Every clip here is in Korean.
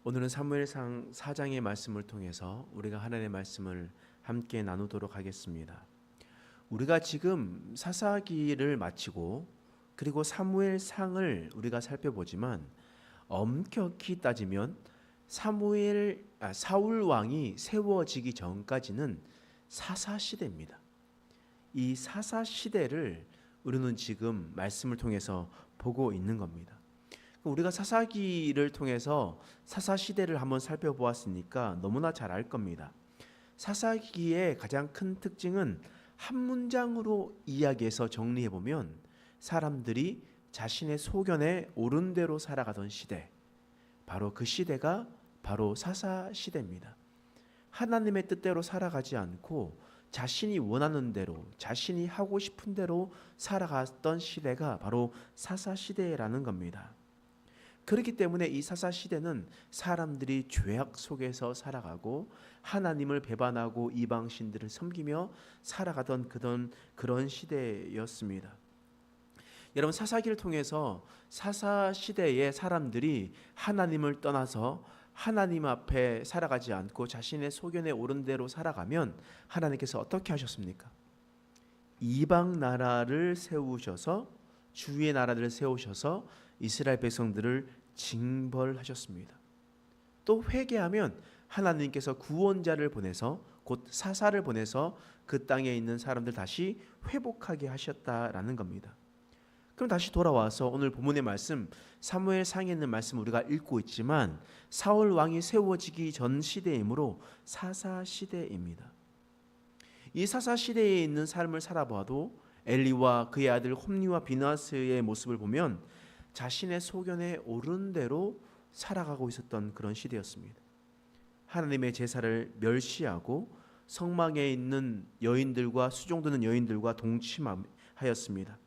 오늘은 사무엘상 4장의 말씀을 통해서 우리가 하나님의 말씀을 함께 나누도록 하겠습니다. 우리가 지금 사사기를 마치고 그리고 사무엘상을 우리가 살펴보지만 엄격히 따지면 사울 왕이 세워지기 전까지는 사사 시대입니다. 이 사사 시대를 우리는 지금 말씀을 통해서 보고 있는 겁니다. 우리가 사사기를 통해서 사사 시대를 한번 살펴보았으니까 너무나 잘 알 겁니다. 사사기의 가장 큰 특징은 한 문장으로 이야기해서 정리해 보면 사람들이 자신의 소견에 옳은 대로 살아가던 시대, 바로 그 시대가 바로 사사 시대입니다. 하나님의 뜻대로 살아가지 않고 자신이 원하는 대로, 자신이 하고 싶은 대로 살아갔던 시대가 바로 사사 시대라는 겁니다. 그렇기 때문에 이 사사 시대는 사람들이 죄악 속에서 살아가고 하나님을 배반하고 이방 신들을 섬기며 살아가던 그런 시대였습니다. 여러분, 사사기를 통해서 사사 시대의 사람들이 하나님을 떠나서 하나님 앞에 살아가지 않고 자신의 소견에 옳은 대로 살아가면 하나님께서 어떻게 하셨습니까? 이방 나라를 세우셔서, 주의 나라를 세우셔서 이스라엘 백성들을 징벌하셨습니다. 또 회개하면 하나님께서 구원자를 보내서, 곧 사사를 보내서 그 땅에 있는 사람들 다시 회복하게 하셨다라는 겁니다. 그럼 다시 돌아와서 오늘 본문의 말씀, 사무엘상에 있는 말씀 우리가 읽고 있지만 사울 왕이 세워지기 전 시대이므로 사사 시대입니다. 이 사사 시대에 있는 삶을 살아봐도 엘리와 그의 아들 홈리와 비나스의 모습을 보면 자신의 소견에 옳은 대로 살아가고 있었던 그런 시대였습니다. 하나님의 제사를 멸시하고 성막에 있는 여인들과 수종드는 여인들과 동침하였습니다.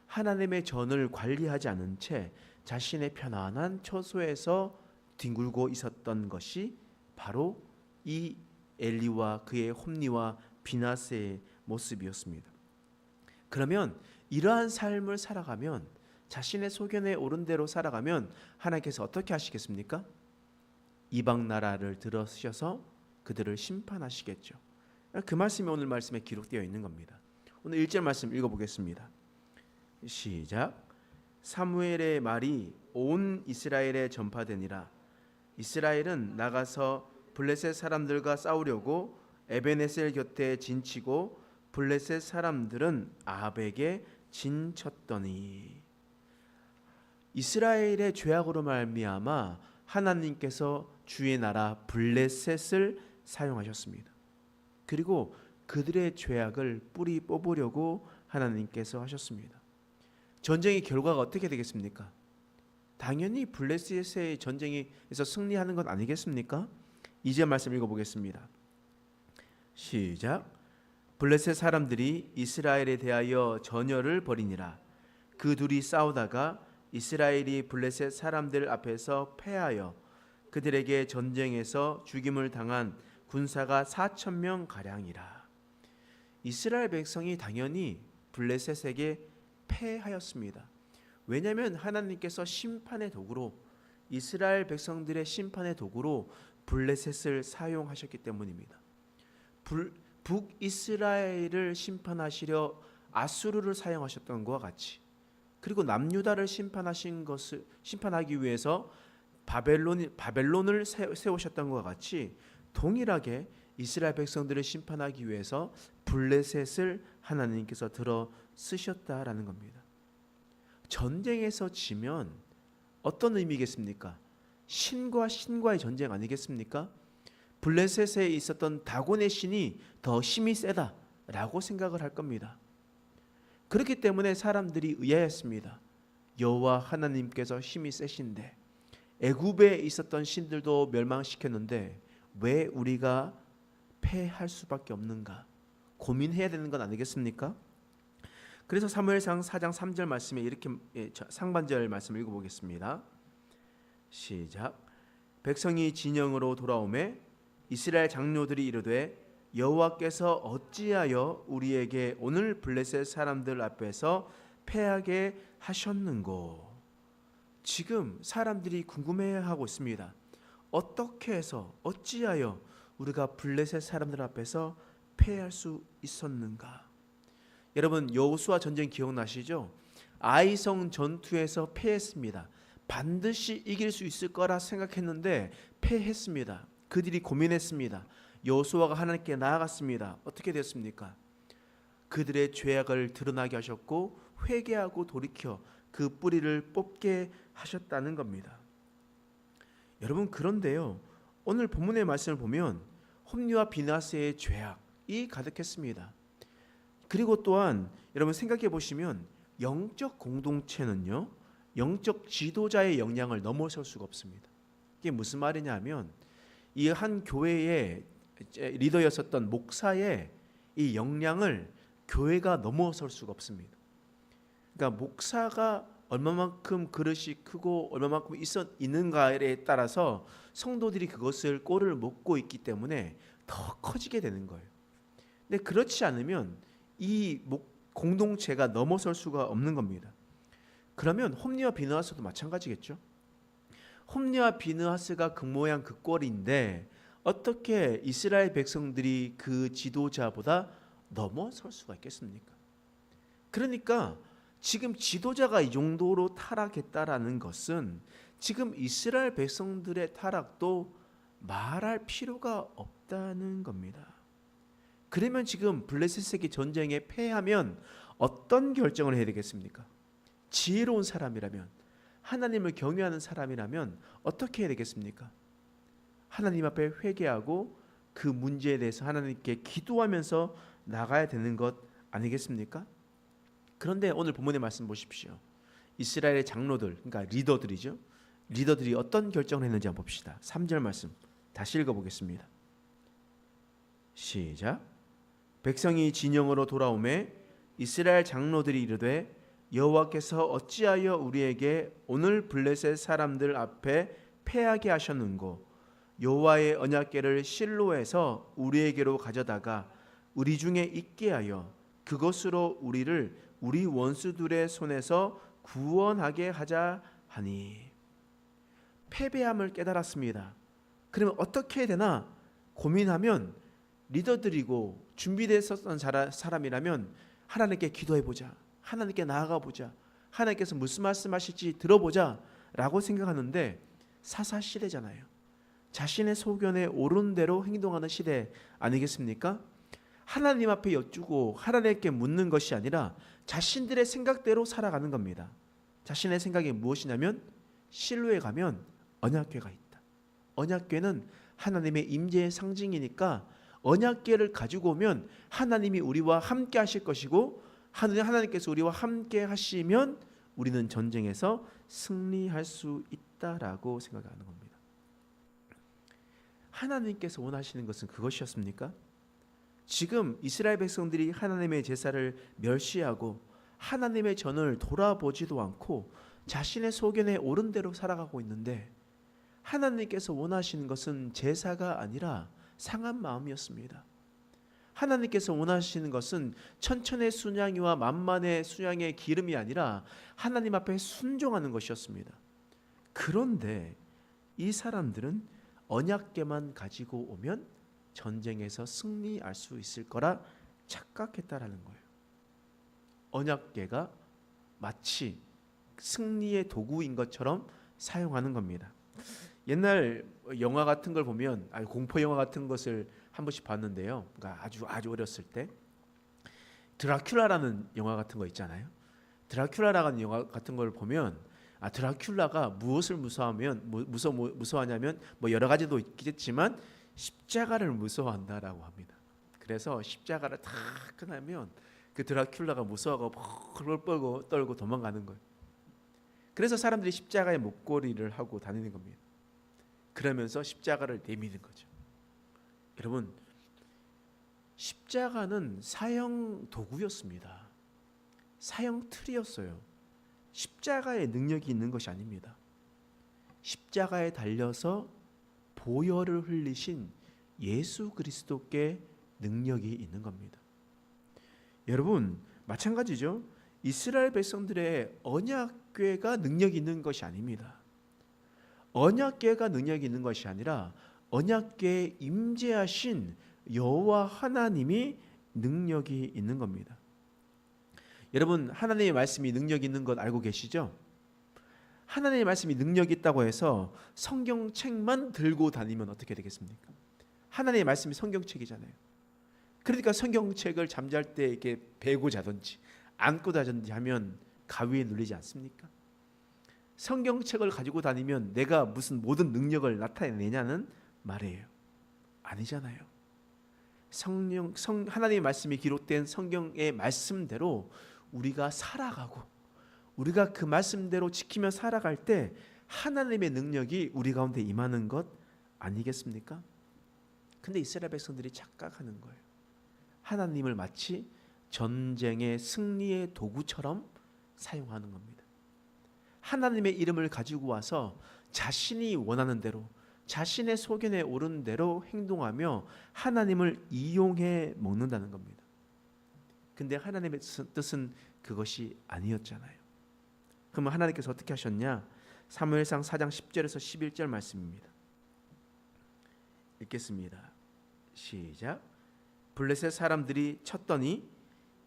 하나님의 전을 관리하지 않은 채 자신의 편안한 처소에서 뒹굴고 있었던 것이 바로 이 엘리와 그의 홈리와 비나스의 모습이었습니다. 그러면 이러한 삶을 살아가면, 자신의 소견에 옳은 대로 살아가면 하나님께서 어떻게 하시겠습니까? 이방 나라를 들어서셔서 그들을 심판하시겠죠. 그 말씀이 오늘 말씀에 기록되어 있는 겁니다. 오늘 1절 말씀 읽어보겠습니다. 시작. 사무엘의 말이 온 이스라엘에 전파되니라. 이스라엘은 나가서 블레셋 사람들과 싸우려고 에베네셀 곁에 진치고 블레셋 사람들은 아벡에 진쳤더니. 이스라엘의 죄악으로 말미암아 하나님께서 주의 나라 블레셋을 사용하셨습니다. 그리고 그들의 죄악을 뿌리 뽑으려고 하나님께서 하셨습니다. 전쟁의 결과가 어떻게 되겠습니까? 당연히 블레셋의 전쟁에서 승리하는 것 아니겠습니까? 이제 말씀 읽어보겠습니다. 시작. 블레셋 사람들이 이스라엘에 대하여 전열을 벌이니라. 그 둘이 싸우다가 이스라엘이 블레셋 사람들 앞에서 패하여 그들에게 전쟁에서 죽임을 당한 군사가 4,000명 가량이라. 이스라엘 백성이 당연히 블레셋에게 패하였습니다. 왜냐하면 하나님께서 심판의 도구로, 이스라엘 백성들의 심판의 도구로 블레셋을 사용하셨기 때문입니다. 북이스라엘을 심판하시려 아수르를 사용하셨던 것과 같이, 그리고 남유다를 심판하기 위해서 바벨론을 세우셨던 것과 같이 동일하게 이스라엘 백성들을 심판하기 위해서 블레셋을 하나님께서 들어 쓰셨다라는 겁니다. 전쟁에서 지면 어떤 의미겠습니까? 신과 신과의 전쟁 아니겠습니까? 블레셋에 있었던 다곤의 신이 더 힘이 세다라고 생각을 할 겁니다. 그렇기 때문에 사람들이 의아했습니다. 여호와 하나님께서 힘이 세신데 애굽에 있었던 신들도 멸망시켰는데 왜 우리가 패할 수밖에 없는가? 고민해야 되는 건 아니겠습니까? 그래서 사무엘상 4장 3절 말씀에 이렇게 상반절 말씀을 읽어보겠습니다. 시작. 백성이 진영으로 돌아오매 이스라엘 장로들이 이르되 여호와께서 어찌하여 우리에게 오늘 블레셋 사람들 앞에서 패하게 하셨는고. 지금 사람들이 궁금해하고 있습니다. 어떻게 해서 어찌하여 우리가 블레셋 사람들 앞에서 패할 수 있었는가? 여러분 여호수아 전쟁 기억나시죠? 아이성 전투에서 패했습니다. 반드시 이길 수 있을 거라 생각했는데 패했습니다. 그들이 고민했습니다. 여호수아가 하나님께 나아갔습니다. 어떻게 됐습니까? 그들의 죄악을 드러나게 하셨고 회개하고 돌이켜 그 뿌리를 뽑게 하셨다는 겁니다. 여러분 그런데요, 오늘 본문의 말씀을 보면 홈리와 비나스의 죄악이 가득했습니다. 그리고 또한 여러분 생각해 보시면 영적 공동체는요, 영적 지도자의 역량을 넘어설 수가 없습니다. 이게 무슨 말이냐면 이 한 교회의 리더였었던 목사의 이 역량을 교회가 넘어설 수가 없습니다. 그러니까 목사가 얼마만큼 그릇이 크고 얼마만큼 있는가에 따라서 성도들이 그것을 꼴을 먹고 있기 때문에 더 커지게 되는 거예요. 근데 그렇지 않으면 이 공동체가 넘어설 수가 없는 겁니다. 그러면 홈리와 비느하스도 마찬가지겠죠. 홈리와 비느하스가 그 모양 그 꼴인데 어떻게 이스라엘 백성들이 그 지도자보다 넘어설 수가 있겠습니까? 그러니까 지금 지도자가 이 정도로 타락했다라는 것은 지금 이스라엘 백성들의 타락도 말할 필요가 없다는 겁니다. 그러면 지금 블레셋에게 전쟁에 패하면 어떤 결정을 해야 되겠습니까? 지혜로운 사람이라면, 하나님을 경외하는 사람이라면 어떻게 해야 되겠습니까? 하나님 앞에 회개하고 그 문제에 대해서 하나님께 기도하면서 나가야 되는 것 아니겠습니까? 그런데 오늘 본문의 말씀 보십시오. 이스라엘의 장로들, 그러니까 리더들이죠. 리더들이 어떤 결정을 했는지 한번 봅시다. 3절 말씀 다시 읽어보겠습니다. 시작. 백성이 진영으로 돌아오매 이스라엘 장로들이 이르되 여호와께서 어찌하여 우리에게 오늘 블레셋 사람들 앞에 패하게 하셨는고 여호와의 언약궤를 실로에서 우리에게로 가져다가 우리 중에 있게 하여 그것으로 우리를 우리 원수들의 손에서 구원하게 하자 하니. 패배함을 깨달았습니다. 그러면 어떻게 해야 되나 고민하면 리더들이고 준비됐었던 사람이라면 하나님께 기도해보자, 하나님께 나아가보자, 하나님께서 무슨 말씀하실지 들어보자 라고 생각하는데 사사시대잖아요. 자신의 소견에 옳은 대로 행동하는 시대 아니겠습니까? 하나님 앞에 여쭈고 하나님께 묻는 것이 아니라 자신들의 생각대로 살아가는 겁니다. 자신의 생각이 무엇이냐면 실로에 가면 언약궤가 있다. 언약궤는 하나님의 임재의 상징이니까 언약궤를 가지고 오면 하나님이 우리와 함께 하실 것이고 하나님께서 우리와 함께 하시면 우리는 전쟁에서 승리할 수 있다라고 생각하는 겁니다. 하나님께서 원하시는 것은 그것이었습니까? 지금 이스라엘 백성들이 하나님의 제사를 멸시하고 하나님의 전을 돌아보지도 않고 자신의 소견에 옳은 대로 살아가고 있는데 하나님께서 원하시는 것은 제사가 아니라 상한 마음이었습니다. 하나님께서 원하시는 것은 천천의 순양이와 만만의 순양의 기름이 아니라 하나님 앞에 순종하는 것이었습니다. 그런데 이 사람들은 언약궤만 가지고 오면 전쟁에서 승리할 수 있을 거라 착각했다라는 거예요. 언약궤가 마치 승리의 도구인 것처럼 사용하는 겁니다. 옛날 영화 같은 걸 보면 공포 영화 같은 것을 한 번씩 봤는데요. 그러니까 아주 어렸을 때 드라큘라라는 영화 같은 거 있잖아요. 드라큘라라는 영화 같은 걸 보면 드라큘라가 무엇을 무서워하냐면 뭐 여러 가지도 있겠지만 십자가를 무서워한다라고 합니다. 그래서 십자가를 탁 끝나면 그 드라큘라가 무서워하고 펄펄 떨고 도망가는 거예요. 그래서 사람들이 십자가에 목걸이를 하고 다니는 겁니다. 그러면서 십자가를 내미는 거죠. 여러분, 십자가는 사형 도구였습니다. 사형 틀이었어요. 십자가에 능력이 있는 것이 아닙니다. 십자가에 달려서 보혈을 흘리신 예수 그리스도께 능력이 있는 겁니다. 여러분, 마찬가지죠. 이스라엘 백성들의 언약궤가 능력이 있는 것이 아닙니다. 언약궤가 능력이 있는 것이 아니라 언약궤에 임재하신 여호와 하나님이 능력이 있는 겁니다. 여러분, 하나님의 말씀이 능력이 있는 것 알고 계시죠? 하나님의 말씀이 능력이 있다고 해서 성경책만 들고 다니면 어떻게 되겠습니까? 하나님의 말씀이 성경책이잖아요. 그러니까 성경책을 잠잘 때 이렇게 베고 자든지 안고 자든지 하면 가위에 눌리지 않습니까? 성경책을 가지고 다니면 내가 무슨 모든 능력을 나타내냐는 말이에요. 아니잖아요. 하나님의 말씀이 기록된 성경의 말씀대로 우리가 살아가고 우리가 그 말씀대로 지키며 살아갈 때 하나님의 능력이 우리 가운데 임하는 것 아니겠습니까? 근데 이스라엘 백성들이 착각하는 거예요. 하나님을 마치 전쟁의 승리의 도구처럼 사용하는 겁니다. 하나님의 이름을 가지고 와서 자신이 원하는 대로 자신의 소견에 오른 대로 행동하며 하나님을 이용해 먹는다는 겁니다. 근데 하나님의 뜻은 그것이 아니었잖아요. 그러면 하나님께서 어떻게 하셨냐? 사무엘상 4장 10절에서 11절 말씀입니다. 읽겠습니다. 시작. 블레셋 사람들이 쳤더니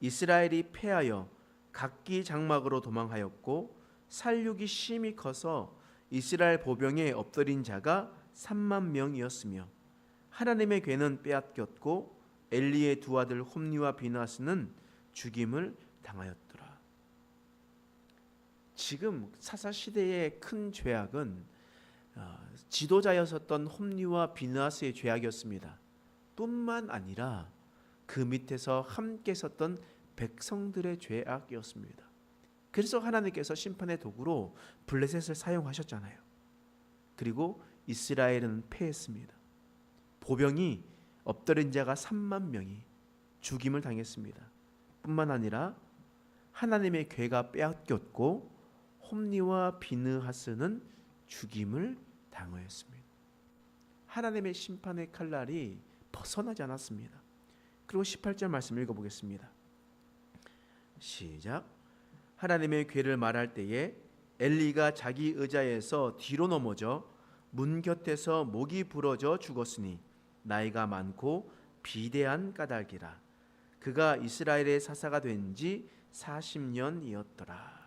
이스라엘이 패하여 각기 장막으로 도망하였고 살육이 심히 커서 이스라엘 보병에 엎드린 자가 3만 명이었으며 하나님의 궤는 빼앗겼고 엘리의 두 아들 홈니와 비나스는 죽임을 당하였더라. 지금 사사 시대의 큰 죄악은 지도자였었던 홈니와 비나스의 죄악이었습니다. 뿐만 아니라 그 밑에서 함께 섰던 백성들의 죄악이었습니다. 그래서 하나님께서 심판의 도구로 블레셋을 사용하셨잖아요. 그리고 이스라엘은 패했습니다. 보병이 엎드린 자가 3만 명이 죽임을 당했습니다. 뿐만 아니라 하나님의 궤가 빼앗겼고 홈니와 비느하스는 죽임을 당하였습니다. 하나님의 심판의 칼날이 벗어나지 않았습니다. 그리고 18절 말씀 읽어보겠습니다. 시작. 하나님의 궤를 말할 때에 엘리가 자기 의자에서 뒤로 넘어져 문 곁에서 목이 부러져 죽었으니 나이가 많고 비대한 까닭이라. 그가 이스라엘의 사사가 된 지 40년이었더라.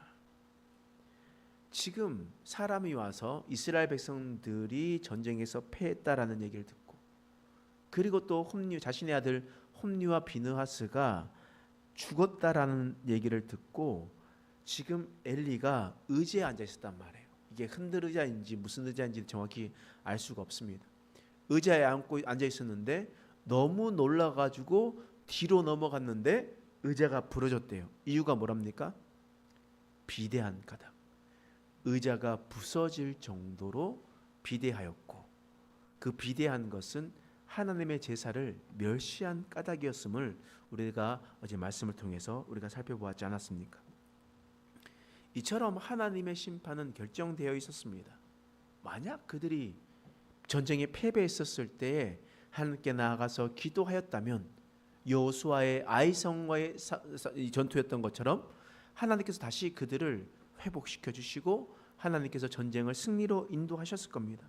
지금 사람이 와서 이스라엘 백성들이 전쟁에서 패했다라는 얘기를 듣고 그리고 또 자신의 아들 홈니와 비느하스가 죽었다라는 얘기를 듣고 지금 엘리가 의자에 앉아 있었단 말이에요. 이게 흔들 의자인지 무슨 의자인지 정확히 알 수가 없습니다. 의자에 앉아 있었는데 너무 놀라가지고 뒤로 넘어갔는데 의자가 부러졌대요. 이유가 뭐랍니까? 비대한 까닭. 의자가 부서질 정도로 비대하였고 그 비대한 것은 하나님의 제사를 멸시한 까닭이었음을 우리가 어제 말씀을 통해서 우리가 살펴보았지 않았습니까? 이처럼 하나님의 심판은 결정되어 있었습니다. 만약 그들이 전쟁에 패배했었을 때에 하나님께 나아가서 기도하였다면 여호수아의 아이성과의 전투였던 것처럼 하나님께서 다시 그들을 회복시켜 주시고 하나님께서 전쟁을 승리로 인도하셨을 겁니다.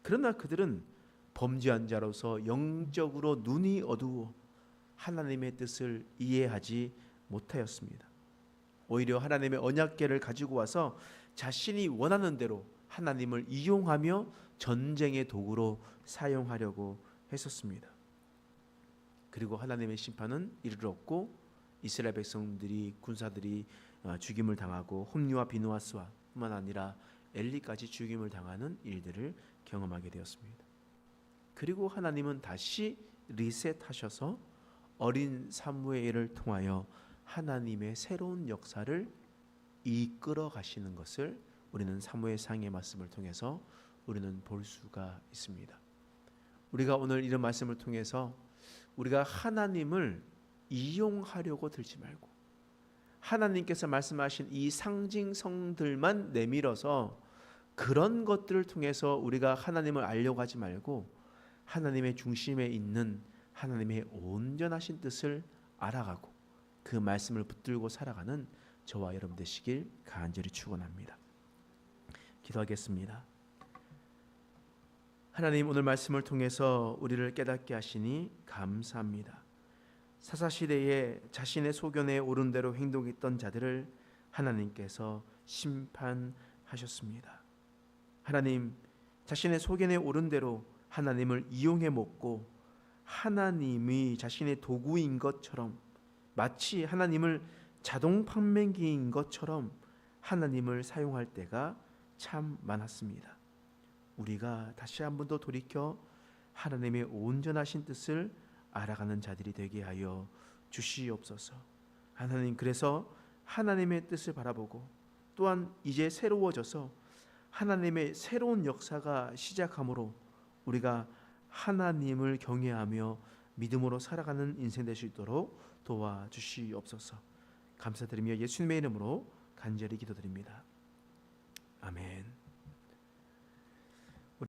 그러나 그들은 범죄한 자로서 영적으로 눈이 어두워 하나님의 뜻을 이해하지 못하였습니다. 오히려 하나님의 언약궤를 가지고 와서 자신이 원하는 대로 하나님을 이용하며 전쟁의 도구로 사용하려고 했었습니다. 그리고 하나님의 심판은 이르렀고 이스라엘 백성들이 군사들이 죽임을 당하고 홈니와 비느하스와 뿐만 아니라 엘리까지 죽임을 당하는 일들을 경험하게 되었습니다. 그리고 하나님은 다시 리셋하셔서 어린 사무엘을 통하여 하나님의 새로운 역사를 이끌어 가시는 것을 우리는 사무엘상의 말씀을 통해서 우리는 볼 수가 있습니다. 우리가 오늘 이런 말씀을 통해서 우리가 하나님을 이용하려고 들지 말고 하나님께서 말씀하신 이 상징성들만 내밀어서 그런 것들을 통해서 우리가 하나님을 알려고 하지 말고 하나님의 중심에 있는 하나님의 온전하신 뜻을 알아가고 그 말씀을 붙들고 살아가는 저와 여러분 되시길 간절히 축원합니다. 기도하겠습니다. 하나님, 오늘 말씀을 통해서 우리를 깨닫게 하시니 감사합니다. 사사시대에 자신의 소견에 오른 대로 행동했던 자들을 하나님께서 심판하셨습니다. 하나님, 자신의 소견에 오른 대로 하나님을 이용해 먹고 하나님이 자신의 도구인 것처럼, 마치 하나님을 자동 판매기인 것처럼 하나님을 사용할 때가 참 많았습니다. 우리가 다시 한 번 더 돌이켜 하나님의 온전하신 뜻을 알아가는 자들이 되게 하여 주시옵소서. 하나님, 그래서 하나님의 뜻을 바라보고 또한 이제 새로워져서 하나님의 새로운 역사가 시작함으로 우리가 하나님을 경외하며 믿음으로 살아가는 인생 될 수 있도록 도와주시옵소서. 감사드리며 예수님의 이름으로 간절히 기도드립니다. 아멘.